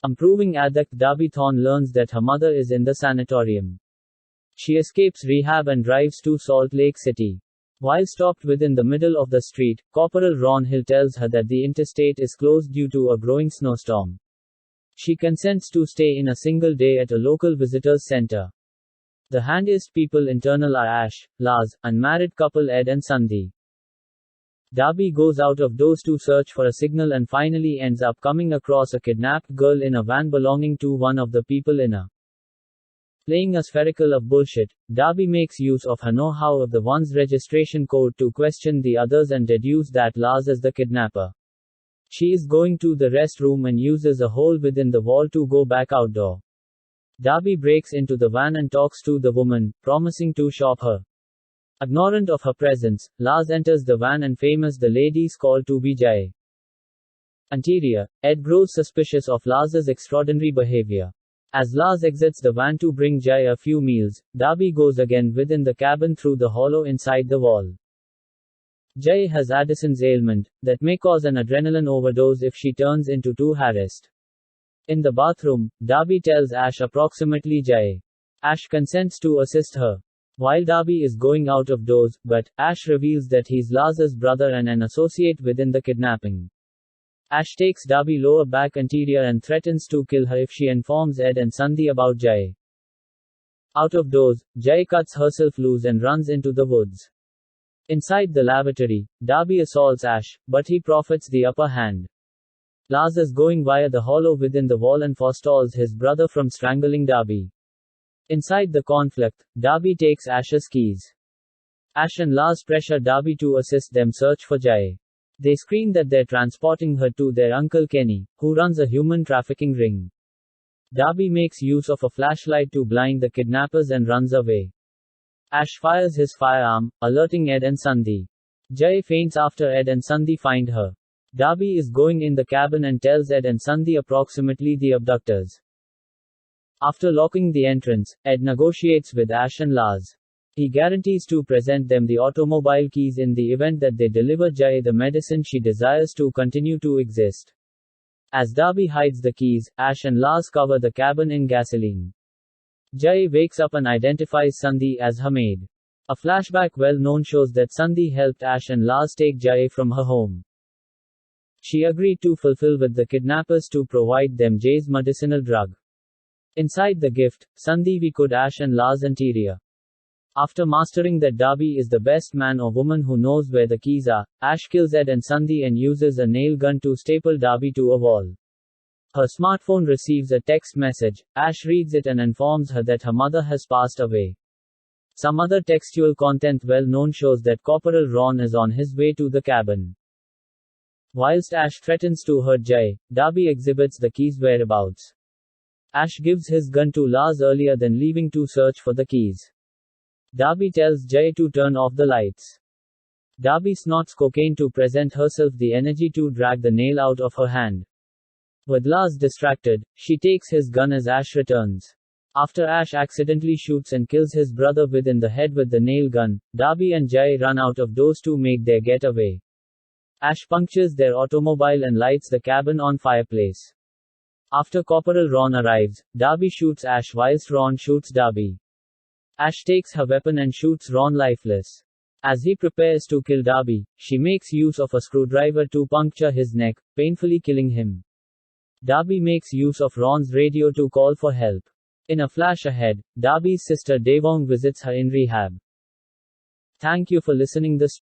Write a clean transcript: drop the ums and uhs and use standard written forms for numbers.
Improving addict Darby Thorne learns that her mother is in the sanatorium. She escapes rehab and drives to Salt Lake City. While stopped within the middle of the street, Corporal Ron Hill tells her that the interstate is closed due to a growing snowstorm. She consents to stay in a single day at a local visitors center. The handiest people internal are Ash, Lars, and married couple Ed and Sandy. Darby goes out of doors to search for a signal and finally ends up coming across a kidnapped girl in a van belonging to one of the people in her. Playing a spherical of bullshit, Darby makes use of her know-how of the one's registration code to question the others and deduce that Lars is the kidnapper. She is going to the restroom and uses a hole within the wall to go back outdoor. Darby breaks into the van and talks to the woman, promising to shop her. Ignorant of her presence, Lars enters the van and famous the lady's call to be Jay. Interior, Ed grows suspicious of Lars's extraordinary behavior. As Lars exits the van to bring Jay a few meals, Darby goes again within the cabin through the hollow inside the wall. Jay has Addison's ailment, that may cause an adrenaline overdose if she turns into too harassed. In the bathroom, Darby tells Ash approximately Jay. Ash consents to assist her. While Darby is going out of doors, but Ash reveals that he's Lars's brother and an associate within the kidnapping. Ash takes Darby lower back interior and threatens to kill her if she informs Ed and Sandy about Jay. Out of doors, Jay cuts herself loose and runs into the woods. Inside the lavatory, Darby assaults Ash, but he profits the upper hand. Lars is going via the hollow within the wall and forestalls his brother from strangling Darby. Inside the conflict, Darby takes Ash's keys. Ash and Lars pressure Darby to assist them search for Jay. They scream that they're transporting her to their uncle Kenny, who runs a human trafficking ring. Darby makes use of a flashlight to blind the kidnappers and runs away. Ash fires his firearm, alerting Ed and Sandy. Jay faints after Ed and Sandy find her. Darby is going in the cabin and tells Ed and Sandy approximately the abductors. After locking the entrance, Ed negotiates with Ash and Lars. He guarantees to present them the automobile keys in the event that they deliver Jay the medicine she desires to continue to exist. As Darby hides the keys, Ash and Lars cover the cabin in gasoline. Jay wakes up and identifies Sandy as her maid. A flashback well known shows that Sandy helped Ash and Lars take Jay from her home. She agreed to fulfill with the kidnappers to provide them Jay's medicinal drug. Inside the gift, Sandy could Ash and Lars interior. After mastering that Darby is the best man or woman who knows where the keys are, Ash kills Ed and Sandy and uses a nail gun to staple Darby to a wall. Her smartphone receives a text message. Ash reads it and informs her that her mother has passed away. Some other textual content well known shows that Corporal Ron is on his way to the cabin. Whilst Ash threatens to hurt Jay, Darby exhibits the keys' whereabouts. Ash gives his gun to Lars earlier than leaving to search for the keys. Darby tells Jay to turn off the lights. Darby snorts cocaine to present herself the energy to drag the nail out of her hand. With Lars distracted, she takes his gun as Ash returns. After Ash accidentally shoots and kills his brother within the head with the nail gun, Darby and Jay run out of doors to make their getaway. Ash punctures their automobile and lights the cabin on fireplace. After Corporal Ron arrives, Darby shoots Ash whilst Ron shoots Darby. Ash takes her weapon and shoots Ron lifeless. As he prepares to kill Darby, she makes use of a screwdriver to puncture his neck, painfully killing him. Darby makes use of Ron's radio to call for help. In a flash ahead, Darby's sister Devong visits her in rehab. Thank you for listening this.